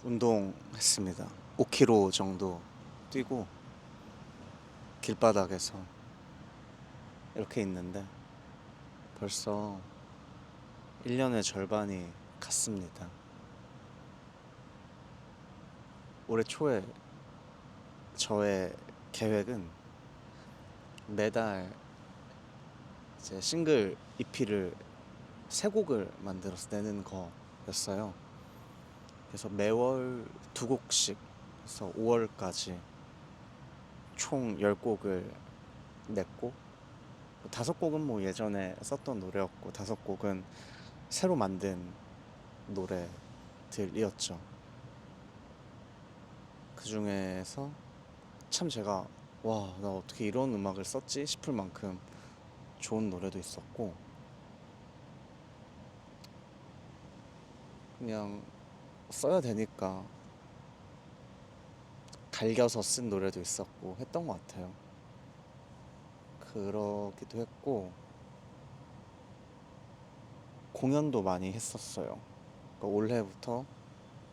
운동했습니다. 5km 정도 뛰고 길바닥에서 이렇게 있는데 벌써 1년의 절반이 갔습니다. 올해 초에 저의 계획은 매달 이제 싱글 EP를 3곡을 만들어서 내는 거였어요. 그래서 매월 2곡씩 해서 5월까지 총 10곡을 냈고, 5곡은 뭐 예전에 썼던 노래였고 5곡은 새로 만든 노래들이었죠. 그 중에서 참 제가 와, 나 어떻게 이런 음악을 썼지 싶을 만큼 좋은 노래도 있었고, 그냥 써야 되니까 갈겨서 쓴 노래도 있었고 했던 것 같아요. 그러기도 했고, 공연도 많이 했었어요. 그러니까 올해부터,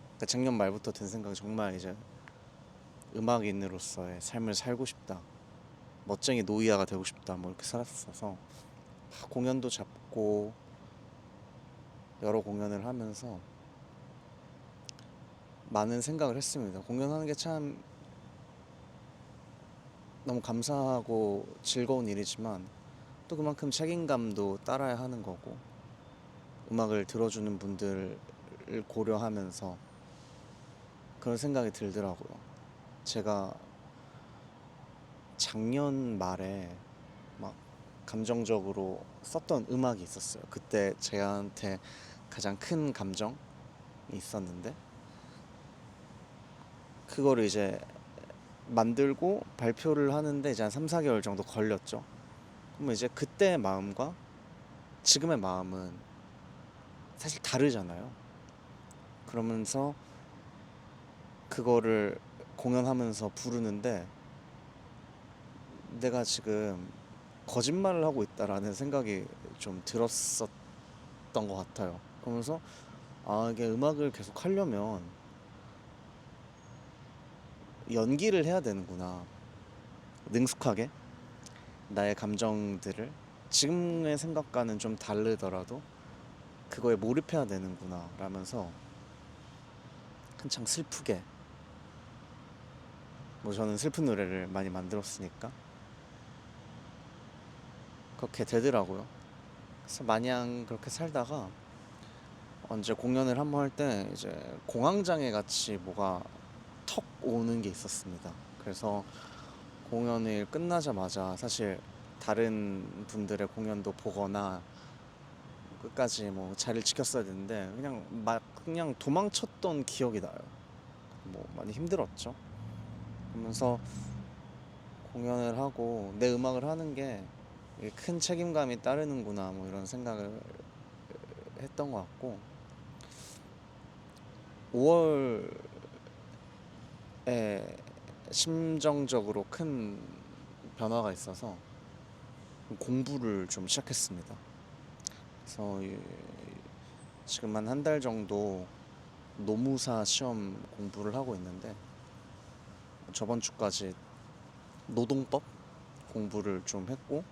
그러니까 작년 말부터 든 생각이 정말 이제 음악인으로서의 삶을 살고 싶다, 멋쟁이 노이아가 되고 싶다, 뭐 이렇게 살았어서 공연도 잡고 여러 공연을 하면서 많은 생각을 했습니다. 공연하는 게 참 너무 감사하고 즐거운 일이지만 또 그만큼 책임감도 따라야 하는 거고, 음악을 들어주는 분들을 고려하면서 그런 생각이 들더라고요. 제가 작년 말에 막 감정적으로 썼던 음악이 있었어요. 그때 제한테 가장 큰 감정이 있었는데, 그거를 이제 만들고 발표를 하는데 이제 한 3, 4개월 정도 걸렸죠. 그러면 이제 그때의 마음과 지금의 마음은 사실 다르잖아요. 그러면서 그거를 공연하면서 부르는데 내가 지금 거짓말을 하고 있다라는 생각이 좀 들었었던 것 같아요. 그러면서 이게 음악을 계속 하려면 연기를 해야 되는구나. 능숙하게 나의 감정들을 지금의 생각과는 좀 다르더라도 그거에 몰입해야 되는구나 라면서 한창 슬프게, 뭐 저는 슬픈 노래를 많이 만들었으니까 그렇게 되더라고요. 그래서 마냥 그렇게 살다가 언제 공연을 한번 할 때 이제 공황장애 같이 뭐가 턱 오는 게 있었습니다. 그래서 공연이 끝나자마자 사실 다른 분들의 공연도 보거나 끝까지 뭐 자리를 지켰어야 되는데 그냥 막 그냥 도망쳤던 기억이 나요. 뭐 많이 힘들었죠. 그러면서 공연을 하고 내 음악을 하는 게 큰 책임감이 따르는구나, 뭐 이런 생각을 했던 것 같고, 5월에 심정적으로 큰 변화가 있어서 공부를 좀 시작했습니다. 그래서 지금 한 달 정도 노무사 시험 공부를 하고 있는데, 저번 주까지 노동법 공부를 좀 했고,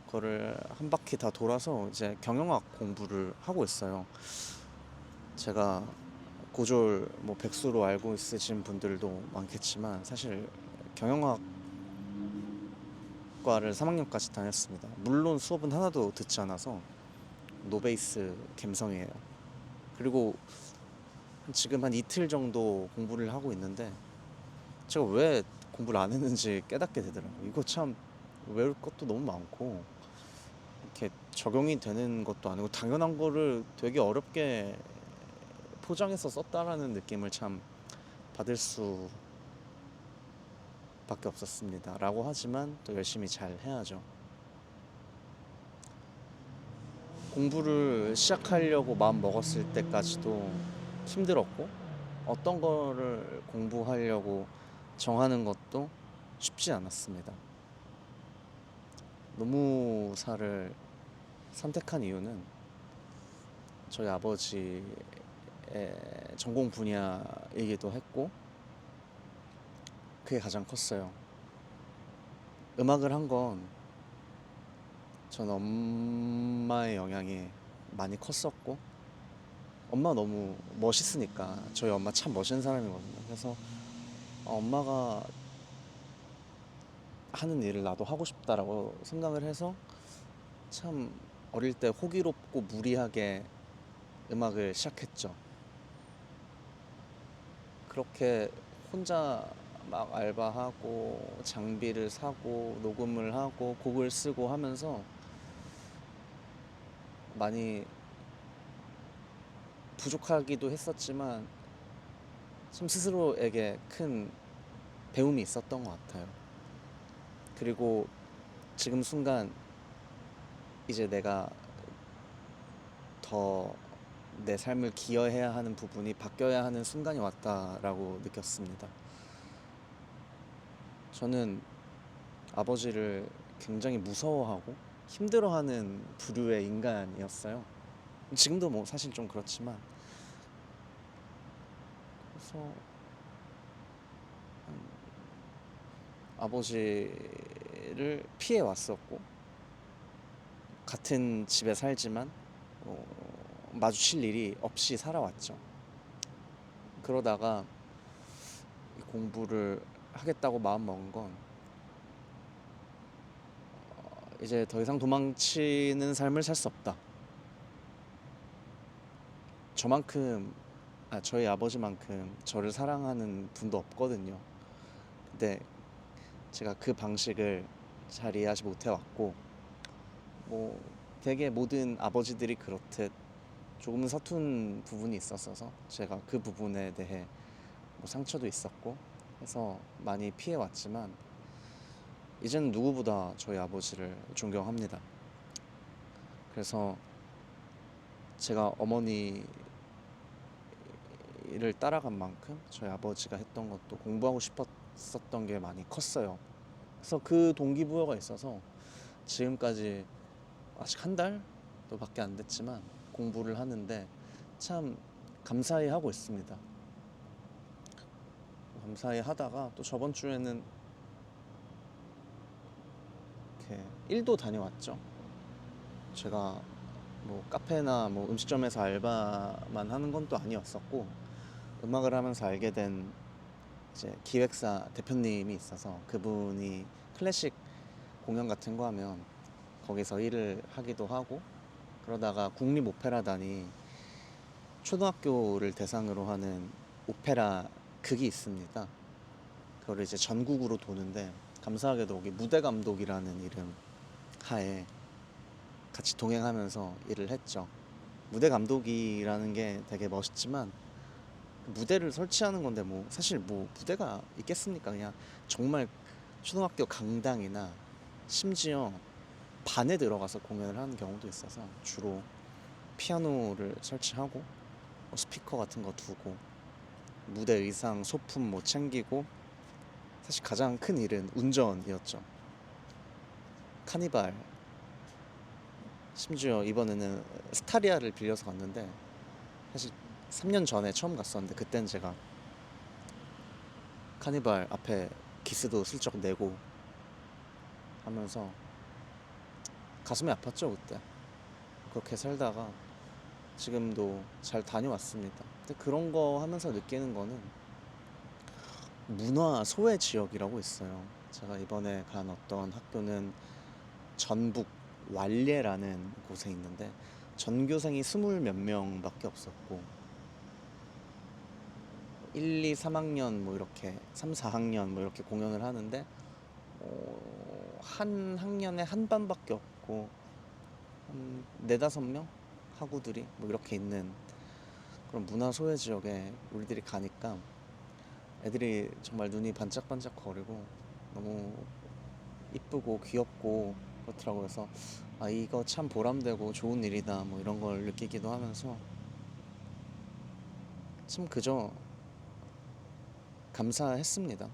그거를 한 바퀴 다 돌아서 이제 경영학 공부를 하고 있어요. 제가 고졸 뭐 백수로 알고 있으신 분들도 많겠지만 사실 경영학과를 3학년까지 다녔습니다. 물론 수업은 하나도 듣지 않아서 노베이스 감성이에요. 그리고 지금 한 이틀 정도 공부를 하고 있는데 제가 왜 공부를 안 했는지 깨닫게 되더라고요. 이거 참 외울 것도 너무 많고 이렇게 적용이 되는 것도 아니고 당연한 거를 되게 어렵게 포장해서 썼다라는 느낌을 참 받을 수밖에 없었습니다. 라고 하지만 또 열심히 잘 해야죠. 공부를 시작하려고 마음 먹었을 때까지도 힘들었고, 어떤 거를 공부하려고 정하는 것도 쉽지 않았습니다. 노무사를 선택한 이유는 저희 아버지의 전공 분야이기도 했고 그게 가장 컸어요. 음악을 한 건 전 엄마의 영향이 많이 컸었고 엄마 너무 멋있으니까 저희 엄마 참 멋있는 사람이거든요. 그래서 엄마가 하는 일을 나도 하고 싶다라고 생각을 해서 참 어릴 때 호기롭고 무리하게 음악을 시작했죠. 그렇게 혼자 막 알바하고 장비를 사고 녹음을 하고 곡을 쓰고 하면서 많이 부족하기도 했었지만 참 스스로에게 큰 배움이 있었던 것 같아요. 그리고 지금 순간 이제 내가 더 내 삶을 기여해야 하는 부분이 바뀌어야 하는 순간이 왔다라고 느꼈습니다. 저는 아버지를 굉장히 무서워하고 힘들어하는 부류의 인간이었어요. 지금도 뭐 사실 좀 그렇지만 그래서 아버지를 피해 왔었고 같은 집에 살지만 마주칠 일이 없이 살아왔죠. 그러다가 공부를 하겠다고 마음 먹은 건 이제 더 이상 도망치는 삶을 살 수 없다. 저희 아버지만큼 저를 사랑하는 분도 없거든요. 근데 제가 그 방식을 잘 이해하지 못해왔고 뭐 되게 모든 아버지들이 그렇듯 조금은 서툰 부분이 있었어서 제가 그 부분에 대해 뭐 상처도 있었고 해서 많이 피해왔지만 이제는 누구보다 저희 아버지를 존경합니다. 그래서 제가 어머니를 따라간 만큼 저희 아버지가 했던 것도 공부하고 싶었었던 게 많이 컸어요. 그래서 그 동기부여가 있어서 지금까지 아직 한 달도 밖에 안 됐지만 공부를 하는데 참 감사히 하고 있습니다. 감사히 하다가 또 저번 주에는 이렇게 일도 다녀왔죠. 제가 뭐 카페나 뭐 음식점에서 알바만 하는 건 또 아니었었고 음악을 하면서 알게 된 이제 기획사 대표님이 있어서 그분이 클래식 공연 같은 거 하면 거기서 일을 하기도 하고 그러다가 국립오페라단이 초등학교를 대상으로 하는 오페라 극이 있습니다. 그거를 이제 전국으로 도는데 감사하게도 거기 무대 감독이라는 이름 하에 같이 동행하면서 일을 했죠. 무대 감독이라는 게 되게 멋있지만 무대를 설치하는 건데 뭐 사실 뭐 무대가 있겠습니까? 그냥 정말 초등학교 강당이나 심지어 반에 들어가서 공연을 하는 경우도 있어서 주로 피아노를 설치하고 뭐 스피커 같은 거 두고 무대 의상 소품 뭐 챙기고 사실 가장 큰 일은 운전이었죠. 카니발 심지어 이번에는 스타리아를 빌려서 갔는데 사실 3년 전에 처음 갔었는데 그땐 제가 카니발 앞에 기스도 슬쩍 내고 하면서 가슴이 아팠죠 그때. 그렇게 살다가 지금도 잘 다녀왔습니다. 근데 그런 거 하면서 느끼는 거는 문화 소외 지역이라고 있어요. 제가 이번에 간 어떤 학교는 전북 완례라는 곳에 있는데 전교생이 20 몇 명밖에 없었고 1, 2, 3학년 뭐 이렇게 3, 4학년 뭐 이렇게 공연을 하는데 한 학년에 한 반밖에 없고 한 4~5명 학우들이 뭐 이렇게 있는 그런 문화 소외 지역에 우리들이 가니까 애들이 정말 눈이 반짝반짝 거리고 너무 이쁘고 귀엽고 그렇더라고요. 그래서 아 이거 참 보람되고 좋은 일이다 뭐 이런 걸 느끼기도 하면서 참 그저 감사했습니다.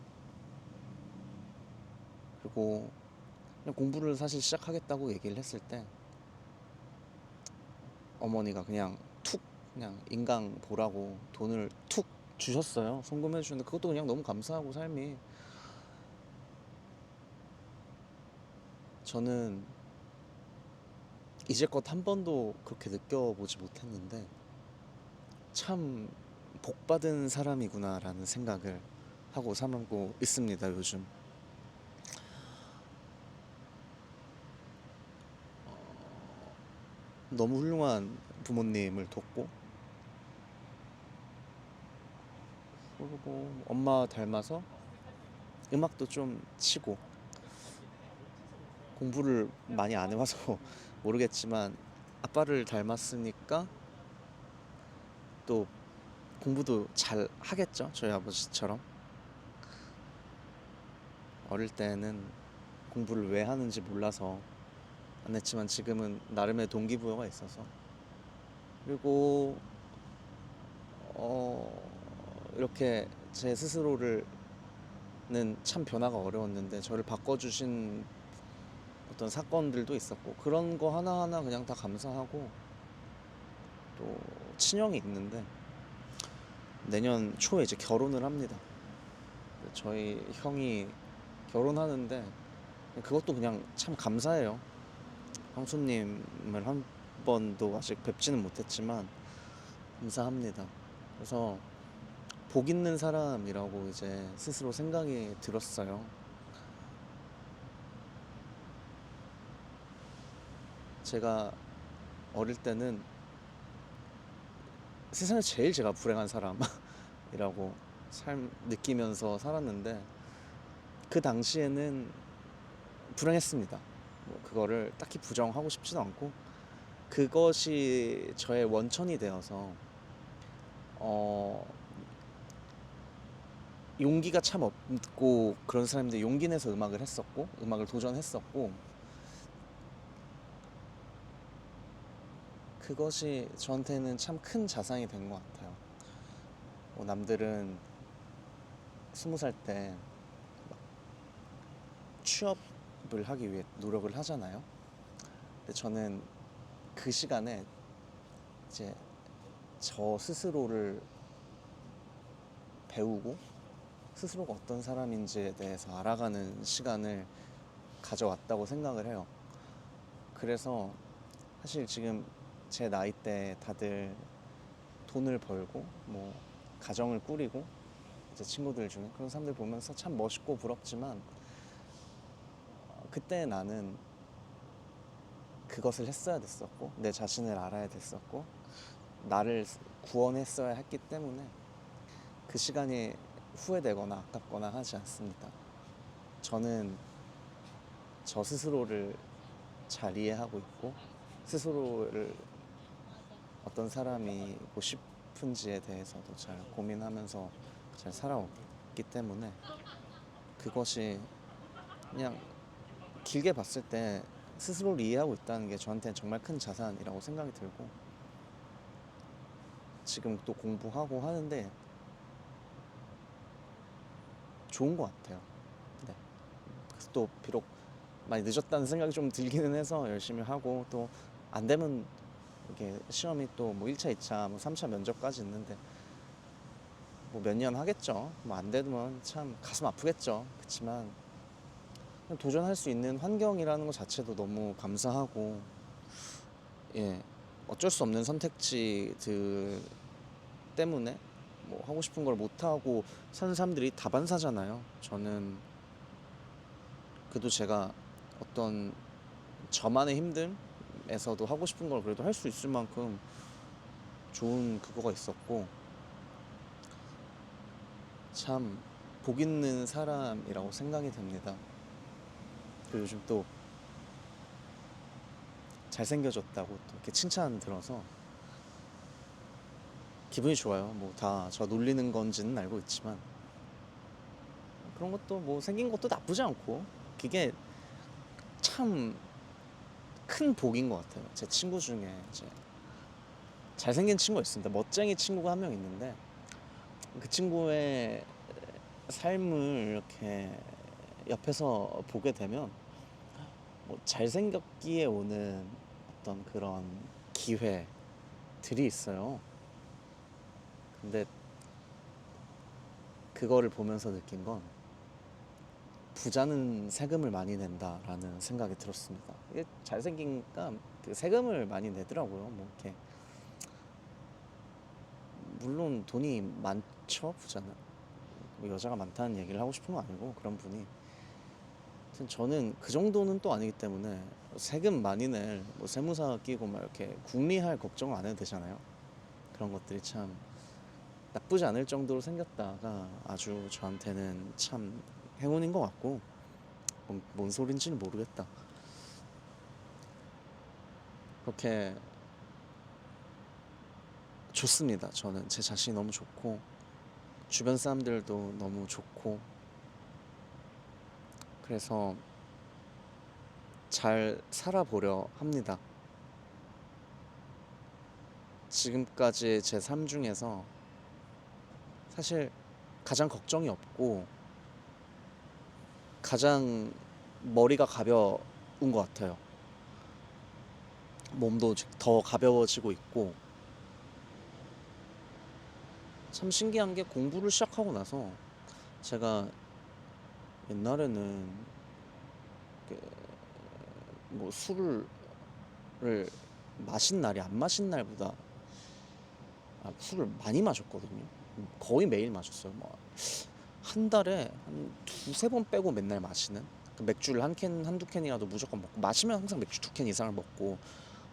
그리고 그냥 공부를 사실 시작하겠다고 얘기를 했을 때 어머니가 그냥 툭 그냥 인강 보라고 돈을 툭 주셨어요. 송금해 주는데 그것도 그냥 너무 감사하고 삶이 저는 이제껏 한 번도 그렇게 느껴보지 못했는데 참 복받은 사람이구나라는 생각을 하고 살고 있습니다, 요즘. 너무 훌륭한 부모님을 뒀고, 그리고 뭐 엄마 닮아서 음악도 좀 치고, 공부를 많이 안 해봐서 모르겠지만 아빠를 닮았으니까 또 공부도 잘 하겠죠, 저희 아버지처럼. 어릴 때는 공부를 왜 하는지 몰라서 안 했지만 지금은 나름의 동기부여가 있어서. 그리고 이렇게 제 스스로를 는 참 변화가 어려웠는데 저를 바꿔주신 어떤 사건들도 있었고, 그런 거 하나하나 그냥 다 감사하고, 또 친형이 있는데 내년 초에 이제 결혼을 합니다. 저희 형이 결혼하는데 그것도 그냥 참 감사해요. 형수님을 한 번도 아직 뵙지는 못했지만 감사합니다. 그래서 복 있는 사람이라고 이제 스스로 생각이 들었어요. 제가 어릴 때는 세상에서 제일 제가 불행한 사람이라고 느끼면서 살았는데, 그 당시에는 불행했습니다. 뭐 그거를 딱히 부정하고 싶지도 않고, 그것이 저의 원천이 되어서 어, 용기가 참 없고 그런 사람들 용기 내서 음악을 했었고 음악을 도전했었고, 그것이 저한테는 참 큰 자산이 된 것 같아요. 남들은 20살 때 취업을 하기 위해 노력을 하잖아요. 근데 저는 그 시간에 이제 저 스스로를 배우고 스스로가 어떤 사람인지에 대해서 알아가는 시간을 가져왔다고 생각을 해요. 그래서 사실 지금 제 나이 때 다들 돈을 벌고 뭐 가정을 꾸리고 이제 친구들 중에 그런 사람들 보면서 참 멋있고 부럽지만, 그때 나는 그것을 했어야 됐었고 내 자신을 알아야 됐었고 나를 구원했어야 했기 때문에 그 시간이 후회되거나 아깝거나 하지 않습니다. 저는 저 스스로를 잘 이해하고 있고 스스로를 어떤 사람이고 싶은지에 대해서도 잘 고민하면서 잘 살아왔기 때문에, 그것이 그냥 길게 봤을 때 스스로를 이해하고 있다는 게 저한테는 정말 큰 자산이라고 생각이 들고, 지금 또 공부하고 하는데 좋은 것 같아요. 네. 그래서 또 비록 많이 늦었다는 생각이 좀 들기는 해서 열심히 하고, 또 안 되면 이게 시험이 또 뭐 1차, 2차, 뭐 3차 면접까지 있는데 뭐 몇 년 하겠죠. 뭐 안 되면 참 가슴 아프겠죠. 그렇지만 도전할 수 있는 환경이라는 것 자체도 너무 감사하고, 예, 어쩔 수 없는 선택지들 때문에 뭐 하고 싶은 걸 못 하고 사는 사람들이 다반사잖아요. 저는 그래도 제가 어떤 저만의 힘듦에서도 하고 싶은 걸 그래도 할 수 있을 만큼 좋은 그거가 있었고, 참 복 있는 사람이라고 생각이 됩니다. 그리고 요즘 또 잘생겨졌다고 또 이렇게 칭찬 들어서 기분이 좋아요. 뭐 다 저 놀리는 건지는 알고 있지만 그런 것도 뭐 생긴 것도 나쁘지 않고, 그게 참 큰 복인 것 같아요. 제 친구 중에 이제 잘생긴 친구가 있습니다. 멋쟁이 친구가 한 명 있는데 그 친구의 삶을 이렇게 옆에서 보게 되면 뭐 잘생겼기에 오는 어떤 그런 기회들이 있어요. 근데 그거를 보면서 느낀 건 부자는 세금을 많이 낸다라는 생각이 들었습니다. 이게 잘생기니까 그 세금을 많이 내더라고요. 뭐 이렇게 물론 돈이 많죠, 부자는. 뭐 여자가 많다는 얘기를 하고 싶은 건 아니고 그런 분이. 하여튼 저는 그 정도는 또 아니기 때문에 세금 많이 낼 뭐 세무사 끼고 막 이렇게 궁리할 걱정 안 해도 되잖아요. 그런 것들이 참 나쁘지 않을 정도로 생겼다가 아주 저한테는 참 행운인 것 같고 뭔 소린지는 모르겠다. 그렇게 좋습니다. 저는 제 자신이 너무 좋고 주변 사람들도 너무 좋고 그래서 잘 살아보려 합니다. 지금까지 제 삶 중에서 사실 가장 걱정이 없고 가장 머리가 가벼운 것 같아요. 몸도 더 가벼워지고 있고 참 신기한 게 공부를 시작하고 나서 제가 옛날에는 뭐 술을 마신 날이 안 마신 날보다 술을 많이 마셨거든요. 거의 매일 마셨어요. 뭐 한 달에 한 두세 번 빼고 맨날 마시는. 맥주를 한두 캔이라도 무조건 먹고 마시면 항상 맥주 두 캔 이상을 먹고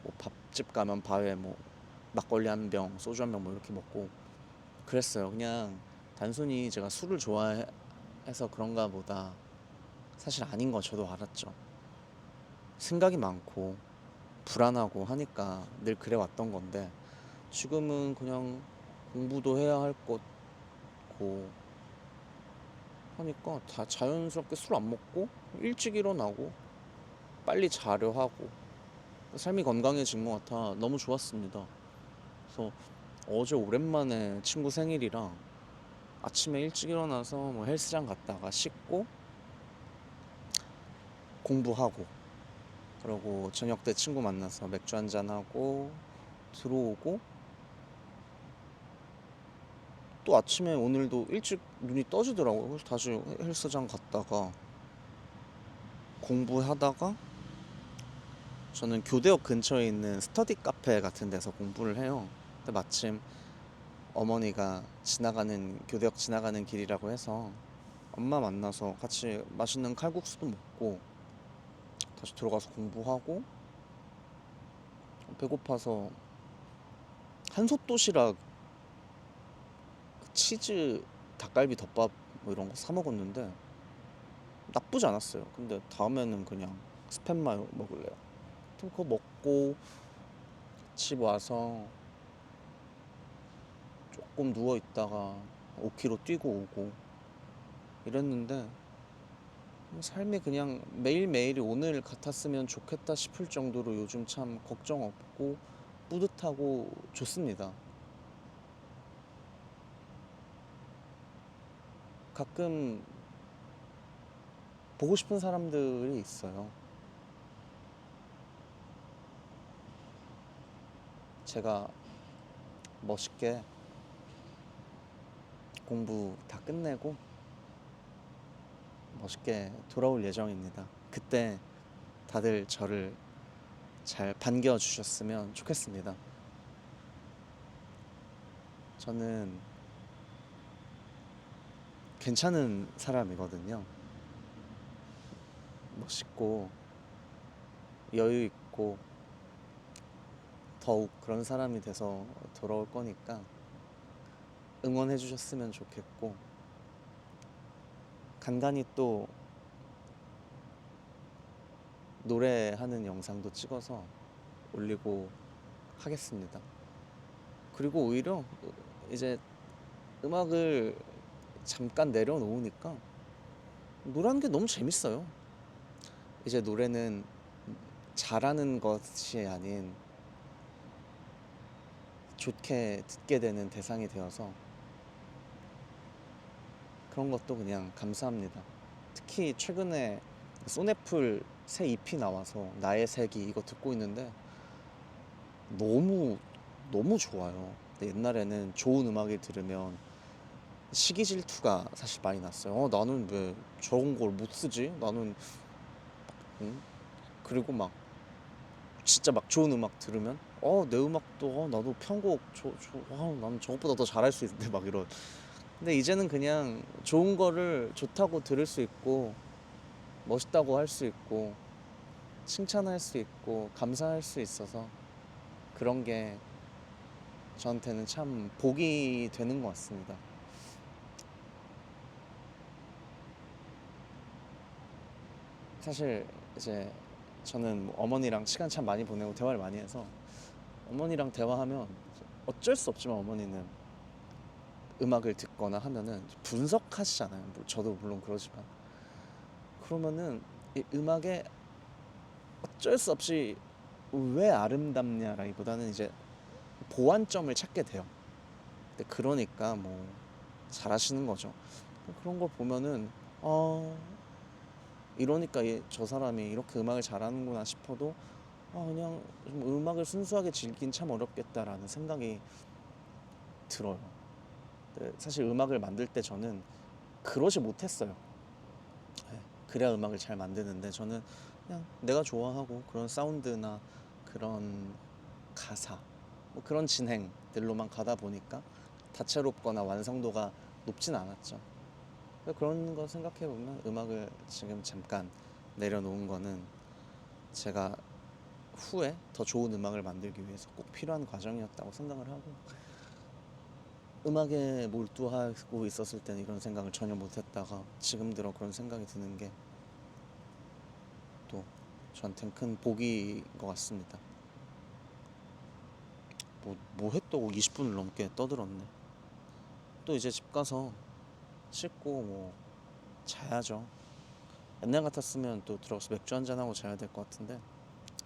뭐 밥집 가면 밥에 뭐 막걸리 한 병, 소주 한 병 뭐 이렇게 먹고 그랬어요. 그냥 단순히 제가 술을 좋아해서 그런가 보다 사실 아닌 거 저도 알았죠. 생각이 많고 불안하고 하니까 늘 그래 왔던 건데 지금은 그냥 공부도 해야 할 거고 하니까 다 자연스럽게 술 안 먹고 일찍 일어나고 빨리 자려 하고 삶이 건강해진 것 같아 너무 좋았습니다. 그래서 어제 오랜만에 친구 생일이랑 아침에 일찍 일어나서 뭐 헬스장 갔다가 씻고 공부하고 그러고 저녁 때 친구 만나서 맥주 한잔하고 들어오고 또 아침에 오늘도 일찍 눈이 떠지더라고요. 그래서 다시 헬스장 갔다가 공부하다가 저는 교대역 근처에 있는 스터디 카페 같은 데서 공부를 해요. 근데 마침 어머니가 교대역 지나가는 길이라고 해서 엄마 만나서 같이 맛있는 칼국수도 먹고 다시 들어가서 공부하고 배고파서 한솥 도시락 치즈 닭갈비 덮밥 뭐 이런 거 사 먹었는데 나쁘지 않았어요. 근데 다음에는 그냥 스팸 마요 먹을래요. 그거 먹고 집 와서 조금 누워 있다가 5km 뛰고 오고 이랬는데 삶이 그냥 매일매일이 오늘 같았으면 좋겠다 싶을 정도로 요즘 참 걱정 없고 뿌듯하고 좋습니다. 가끔 보고 싶은 사람들이 있어요. 제가 멋있게 공부 다 끝내고 멋있게 돌아올 예정입니다. 그때 다들 저를 잘 반겨주셨으면 좋겠습니다. 저는 괜찮은 사람이거든요. 멋있고 여유 있고 더욱 그런 사람이 돼서 돌아올 거니까 응원해 주셨으면 좋겠고 간간히 또 노래하는 영상도 찍어서 올리고 하겠습니다. 그리고 오히려 이제 음악을 잠깐 내려놓으니까 노래하는 게 너무 재밌어요. 이제 노래는 잘하는 것이 아닌 좋게 듣게 되는 대상이 되어서 그런 것도 그냥 감사합니다. 특히 최근에 소네플 새 EP 나와서 나의 색이 이거 듣고 있는데 너무 너무 좋아요. 근데 옛날에는 좋은 음악을 들으면 시기 질투가 사실 많이 났어요. 나는 왜 저런 걸 못 쓰지? 나는 응? 그리고 막 진짜 막 좋은 음악 들으면 내 음악도 나도 편곡 나는 저것보다 더 잘할 수 있는데 막 이런. 근데 이제는 그냥 좋은 거를 좋다고 들을 수 있고 멋있다고 할 수 있고 칭찬할 수 있고 감사할 수 있어서 그런 게 저한테는 참 복이 되는 것 같습니다. 사실 이제 저는 뭐 어머니랑 시간 참 많이 보내고 대화를 많이 해서 어머니랑 대화하면 어쩔 수 없지만 어머니는 음악을 듣거나 하면은 분석하시잖아요. 저도 물론 그러지만 그러면은 이 음악에 어쩔 수 없이 왜 아름답냐라기보다는 이제 보완점을 찾게 돼요. 근데 그러니까 뭐 잘하시는 거죠. 그런 걸 보면은 어 이러니까 저 사람이 이렇게 음악을 잘하는구나 싶어도 그냥 좀 음악을 순수하게 즐긴 참 어렵겠다라는 생각이 들어요. 근데 사실 음악을 만들 때 저는 그러지 못했어요. 네, 그래야 음악을 잘 만드는데 저는 그냥 내가 좋아하고 그런 사운드나 그런 가사 뭐 그런 진행들로만 가다 보니까 다채롭거나 완성도가 높진 않았죠. 그런 거 생각해 보면 음악을 지금 잠깐 내려놓은 거는 제가 후에 더 좋은 음악을 만들기 위해서 꼭 필요한 과정이었다고 생각을 하고 음악에 몰두하고 있었을 때는 이런 생각을 전혀 못했다가 지금 들어 그런 생각이 드는 게 또 저한테는 큰 복인 것 같습니다. 뭐 했다고 20분을 넘게 떠들었네. 또 이제 집 가서 씻고 뭐 자야죠. 옛날 같았으면 또 들어가서 맥주 한잔 하고 자야 될 것 같은데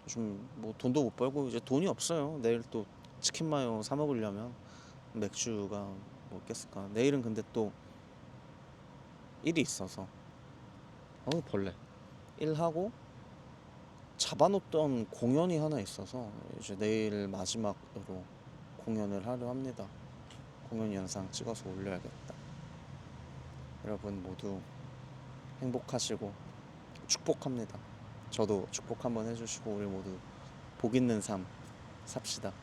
요즘 뭐 돈도 못 벌고 이제 돈이 없어요. 내일 또 치킨 마요 사 먹으려면 맥주가 뭐 있겠을까. 내일은 근데 또 일이 있어서 벌레 일하고 잡아놓던 공연이 하나 있어서 이제 내일 마지막으로 공연을 하려 합니다. 공연 영상 찍어서 올려야겠다. 여러분 모두 행복하시고 축복합니다. 저도 축복 한번 해주시고 우리 모두 복 있는 삶 삽시다.